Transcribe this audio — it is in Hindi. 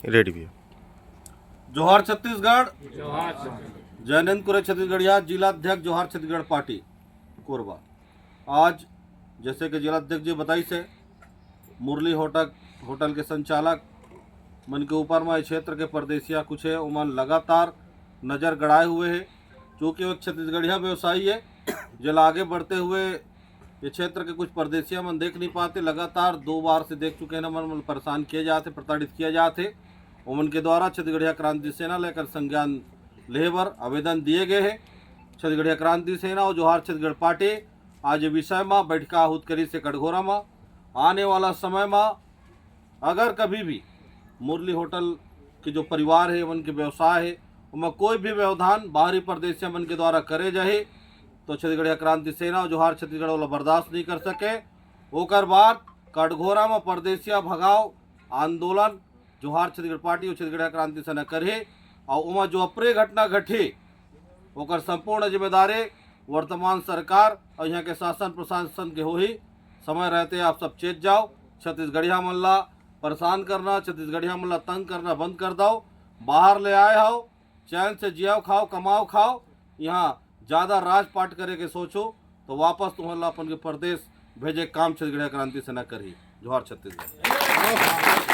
रेडी भैया। जोहार छत्तीसगढ़, जोहार। जयनंद कुरे छत्तीसगढ़िया, जिलाध्यक्ष जोहार छत्तीसगढ़ पार्टी कोरबा। आज जैसे कि जिलाध्यक्ष जी बताई से मुरली होटल के संचालक मन के ऊपर में क्षेत्र के परदेसिया कुछ है उमन लगातार नज़र गड़ाए हुए है, चूँकि वो छत्तीसगढ़िया व्यवसायी है जिला आगे बढ़ते हुए ये क्षेत्र के कुछ परदेसिया मन देख नहीं पाते। लगातार 2 बार से देख चुके हैं ना, मन परेशान किए जाते, प्रताड़ित किए जाते। उमन के द्वारा छत्तीसगढ़िया क्रांति सेना लेकर संज्ञान लेबर आवेदन दिए गए हैं। छत्तीसगढ़िया क्रांति सेना और जोहार छत्तीसगढ़ पार्टी आज ये विषय में बैठका आहूत करी से कटघोरा में आने वाला समय में अगर कभी भी मुरली होटल के जो परिवार है उनके व्यवसाय है उनमें कोई भी व्यवधान बाहरी प्रदेशिया मन के द्वारा करे जाए तो छत्तीसगढ़िया क्रांति सेना और जोहार छत्तीसगढ़ वाला बर्दाश्त नहीं कर सके। ओकर बाद कटघोरा में परदेसिया भगाओ आंदोलन जोहार छत्तीसगढ़ पार्टी और छत्तीसगढ़िया क्रांति सेना करे और उमा जो अप्रिय घटना घटे ओकर संपूर्ण जिम्मेदारी वर्तमान सरकार और यहाँ के शासन प्रशासन के हो ही। समय रहते आप सब चेत जाओ, छत्तीसगढ़िया मल्ला परेशान करना, छत्तीसगढ़िया मल्ला तंग करना बंद कर दो। बाहर ले आए हो, चैन से जियाओ खाओ कमाओ खाओ, यहाँ ज़्यादा राजपाट करे के सोचो तो वापस तुम्हारा अपन के प्रदेश भेजे काम छत्तीसगढ़िया क्रांति सेना करी। जोहार छत्तीसगढ़।